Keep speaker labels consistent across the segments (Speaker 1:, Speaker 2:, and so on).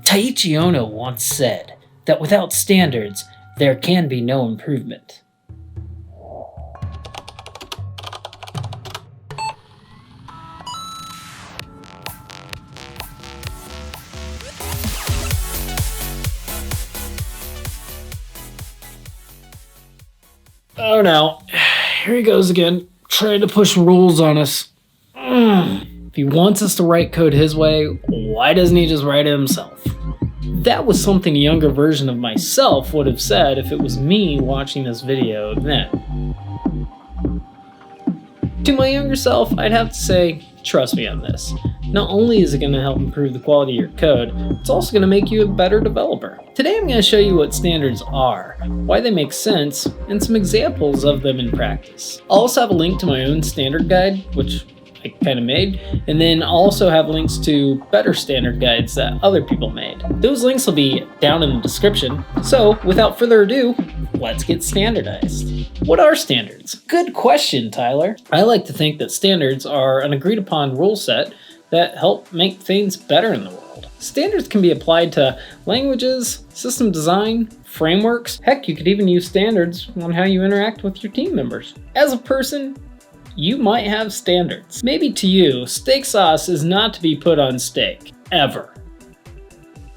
Speaker 1: Taiichi Ono once said that without standards, there can be no improvement. Oh no, here he goes again, trying to push rules on us. If he wants us to write code his way, why doesn't he just write it himself? That was something a younger version of myself would have said if it was me watching this video then. To my younger self, I'd have to say, trust me on this. Not only is it going to help improve the quality of your code, it's also going to make you a better developer. Today I'm going to show you what standards are, why they make sense, and some examples of them in practice. I'll also have a link to my own standard guide, which I kind of made, and then I'll also have links to better standard guides that other people made. Those links will be down in the description. So without further ado, let's get standardized. What are standards? Good question, Tyler. I like to think that standards are an agreed upon rule set that help make things better in the world. Standards can be applied to languages, system design, frameworks. Heck, you could even use standards on how you interact with your team members. As a person, you might have standards. Maybe to you, steak sauce is not to be put on steak, ever.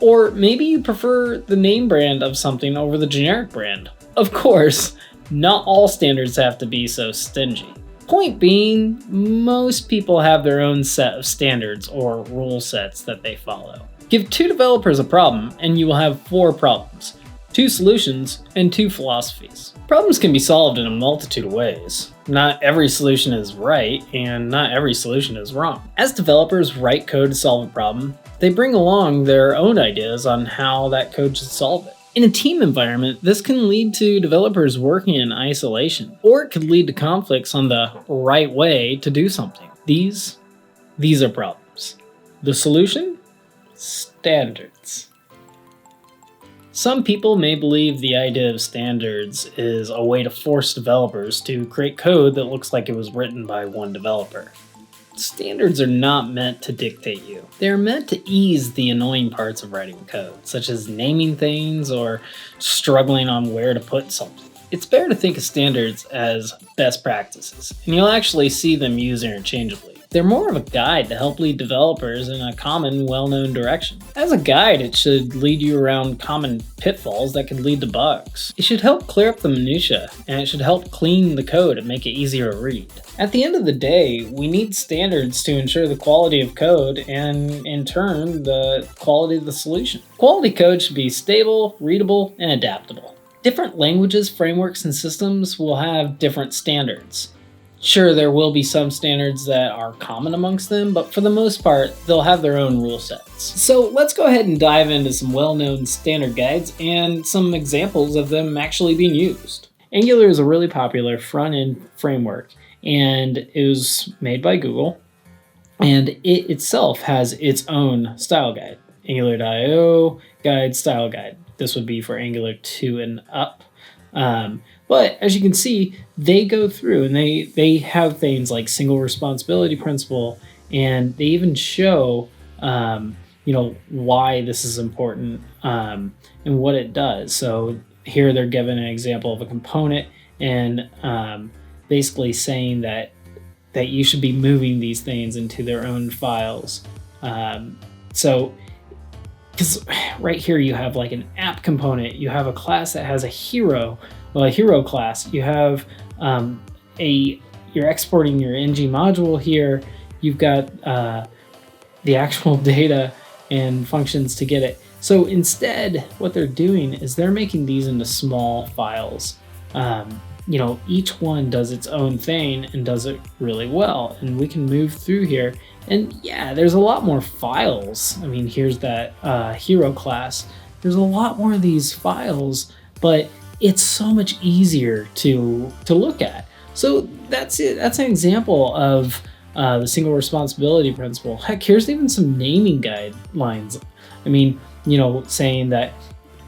Speaker 1: Or maybe you prefer the name brand of something over the generic brand. Of course, not all standards have to be so stingy. Point being, most people have their own set of standards or rule sets that they follow. Give 2 developers a problem and you will have 4 problems, 2 solutions, and 2 philosophies. Problems can be solved in a multitude of ways. Not every solution is right, and not every solution is wrong. As developers write code to solve a problem, they bring along their own ideas on how that code should solve it. In a team environment, this can lead to developers working in isolation, or it could lead to conflicts on the right way to do something. These are problems. The solution? Standards. Some people may believe the idea of standards is a way to force developers to create code that looks like it was written by one developer. Standards are not meant to dictate you. They're meant to ease the annoying parts of writing code, such as naming things or struggling on where to put something. It's better to think of standards as best practices, and you'll actually see them used interchangeably. They're more of a guide to help lead developers in a common, well-known direction. As a guide, it should lead you around common pitfalls that could lead to bugs. It should help clear up the minutia, and it should help clean the code and make it easier to read. At the end of the day, we need standards to ensure the quality of code and, in turn, the quality of the solution. Quality code should be stable, readable, and adaptable. Different languages, frameworks, and systems will have different standards. Sure, there will be some standards that are common amongst them, but for the most part, they'll have their own rule sets. So let's go ahead and dive into some well-known standard guides and some examples of them actually being used. Angular is a really popular front-end framework, and it was made by Google, and it itself has its own style guide. Angular.io guide, style guide. This would be for Angular 2 and up. But as you can see, they go through and they have things like single responsibility principle, and they even show, why this is important and what it does. So here they're given an example of a component and basically saying that you should be moving these things into their own files. Because right here you have like an app component, you have a class that has a hero class, you have you're exporting your ng module here, you've got the actual data and functions to get it. So instead, what they're doing is they're making these into small files. Each one does its own thing and does it really well. And we can move through here. And yeah, there's a lot more files. I mean, here's that hero class. There's a lot more of these files, but it's so much easier to look at. So that's it. That's an example of the single responsibility principle. Heck, here's even some naming guidelines. I mean, saying that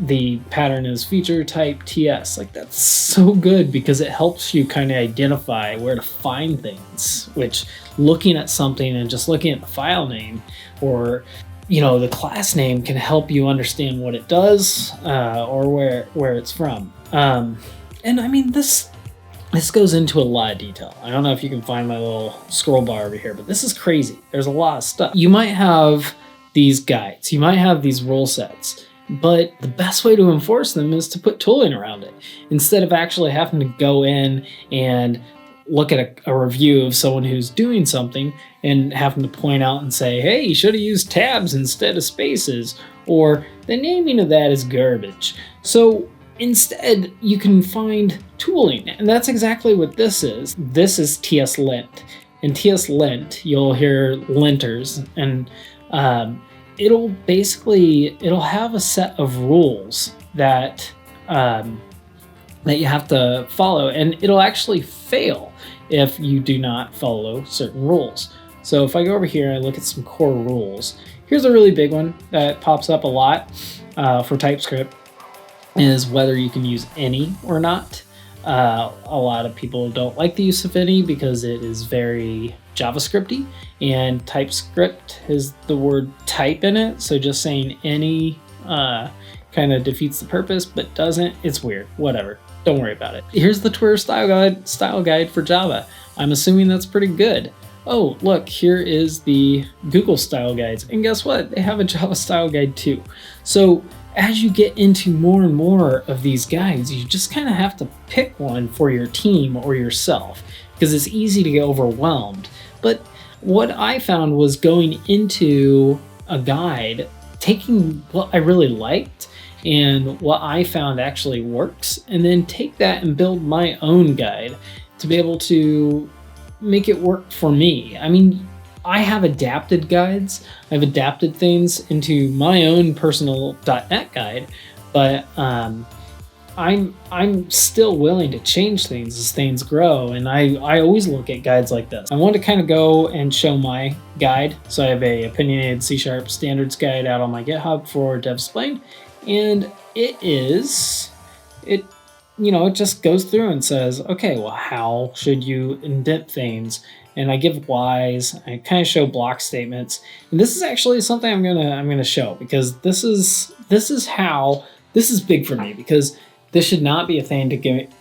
Speaker 1: the pattern is feature type TS. Like, that's so good because it helps you kind of identify where to find things, which looking at something and just looking at the file name or the class name can help you understand what it does or where it's from. And I mean, this goes into a lot of detail. I don't know if you can find my little scroll bar over here, but this is crazy. There's a lot of stuff. You might have these guides, you might have these rule sets, but the best way to enforce them is to put tooling around it instead of actually having to go in and look at a review of someone who's doing something and having to point out and say, hey, you should have used tabs instead of spaces, or the naming of that is garbage. So instead, you can find tooling, and that's exactly what this is. This is TS-lint. In TS-lint, you'll hear linters, and it'll have a set of rules that you have to follow, and it'll actually fail if you do not follow certain rules. So if I go over here and I look at some core rules, here's a really big one that pops up a lot for TypeScript, is whether you can use any or not. A lot of people don't like the use of any because it is very JavaScripty, and TypeScript has the word type in it, so just saying any kind of defeats the purpose, but doesn't. It's weird. Whatever. Don't worry about it. Here's the Twitter style guide for Java. I'm assuming that's pretty good. Oh, look, here is the Google style guides. And guess what? They have a Java style guide too. So as you get into more and more of these guides, you just kind of have to pick one for your team or yourself, because it's easy to get overwhelmed. But what I found was going into a guide, taking what I really liked and what I found actually works, and then take that and build my own guide to be able to make it work for me. I mean, I have adapted guides. I've adapted things into my own personal .NET guide, but I'm still willing to change things as things grow, and I always look at guides like this. I want to kind of go and show my guide. So I have a opinionated C# standards guide out on my GitHub for Devsplained, and it just goes through and says, okay, well, how should you indent things? And I give whys. I kind of show block statements, and this is actually something I'm gonna show, because this is big for me, because this should not be a thing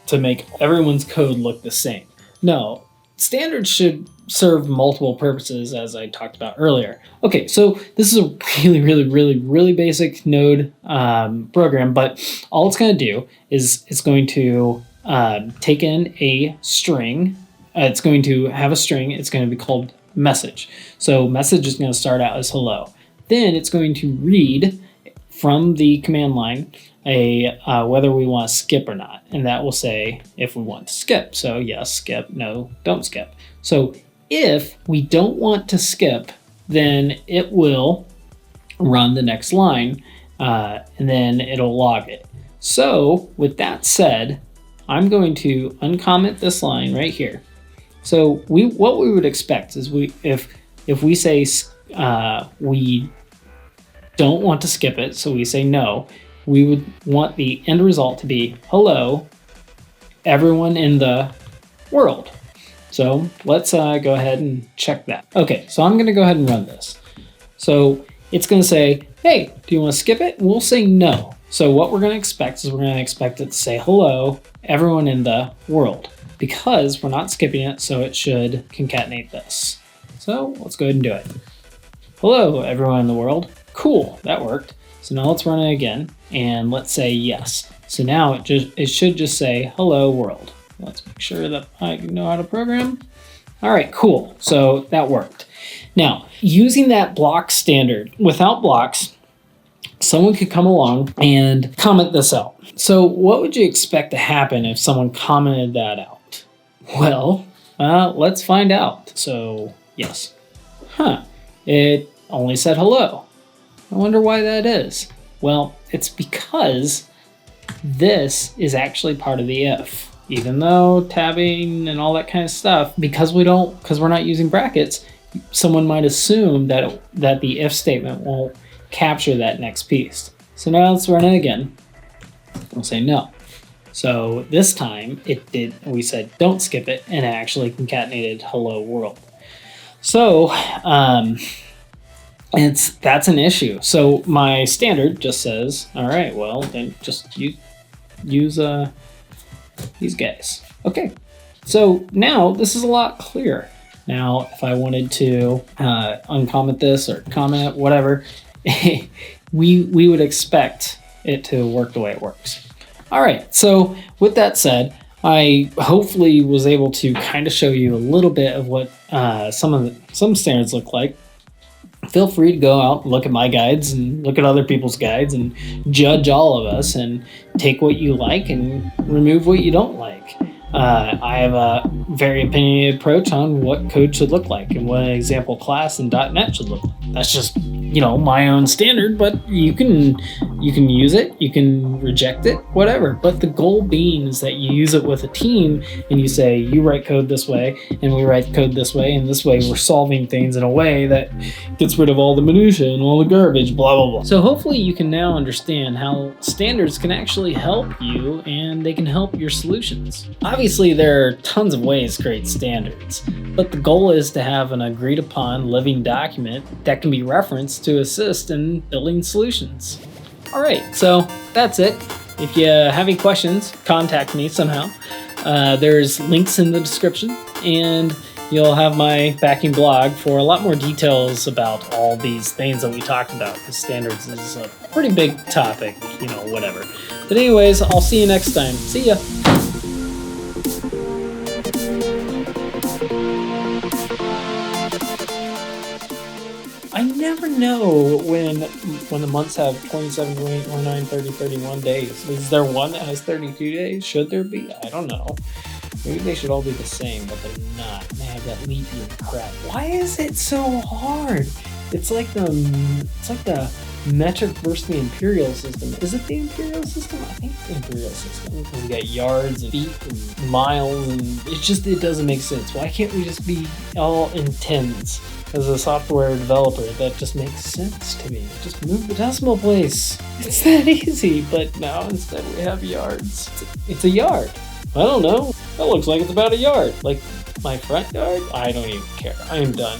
Speaker 1: to make everyone's code look the same. No, standards should serve multiple purposes, as I talked about earlier. Okay, so this is a really basic Node program, but all it's going to do is it's going to take in a string. It's going to have a string. It's going to be called message. So message is going to start out as hello. Then it's going to read from the command line whether we want to skip or not, and that will say if we want to skip. So yes, skip. No, don't skip. So if we don't want to skip, then it will run the next line, and then it'll log it. So with that said, I'm going to uncomment this line right here. So what we would expect is if we say we don't want to skip it, so we say no, we would want the end result to be hello, everyone in the world. So let's go ahead and check that. Okay, so I'm gonna go ahead and run this. So it's gonna say, hey, do you wanna skip it? We'll say no. So what we're gonna expect is we're gonna expect it to say hello, everyone in the world, because we're not skipping it, so it should concatenate this. So let's go ahead and do it. Hello, everyone in the world. Cool, that worked. So now let's run it again, and let's say yes. So now it should just say hello world. Let's make sure that I know how to program. All right, cool. So that worked. Now, using that block standard, without blocks, someone could come along and comment this out. So what would you expect to happen if someone commented that out? Well, let's find out. So yes. It only said hello. I wonder why that is. Well, it's because this is actually part of the if. Even though tabbing and all that kind of stuff, because we're not using brackets, someone might assume that the if statement won't capture that next piece. So now let's run it again. We'll say no. So this time we said don't skip it, and it actually concatenated hello world. So that's an issue. So my standard just says, all right, well, then just use these guys. Okay, so now this is a lot clearer. Now, if I wanted to uncomment this or comment whatever, we would expect it to work the way it works. All right, so with that said, I hopefully was able to kind of show you a little bit of what some standards look like. Feel free to go out and look at my guides and look at other people's guides and judge all of us and take what you like and remove what you don't like. I have a very opinionated approach on what code should look like and what an example class in .NET should look like. That's just, my own standard, but you can use it, you can reject it, whatever. But the goal being is that you use it with a team and you say, you write code this way and we write code this way, and this way we're solving things in a way that gets rid of all the minutia and all the garbage, blah, blah, blah. So hopefully you can now understand how standards can actually help you and they can help your solutions. Obviously, there are tons of ways to create standards, but the goal is to have an agreed upon living document that can be referenced to assist in building solutions. All right, so that's it. If you have any questions, contact me somehow. There's links in the description, and you'll have my backing blog for a lot more details about all these things that we talked about, because standards is a pretty big topic, whatever. But anyways, I'll see you next time. See ya. I never know when the months have 27, 28, 29, 30, 31 days. Is there one that has 32 days? Should there be? I don't know. Maybe they should all be the same, but they're not. They have that leap year crap. Why is it so hard? It's like the metric versus the imperial system. Is it the imperial system? I think it's the imperial system. Because we got yards and feet and miles, and it doesn't make sense. Why can't we just be all in tens? As a software developer, that just makes sense to me. Just move the decimal place. It's that easy, but now instead we have yards. It's a yard. I don't know. That looks like it's about a yard. Like my front yard? I don't even care. I am done.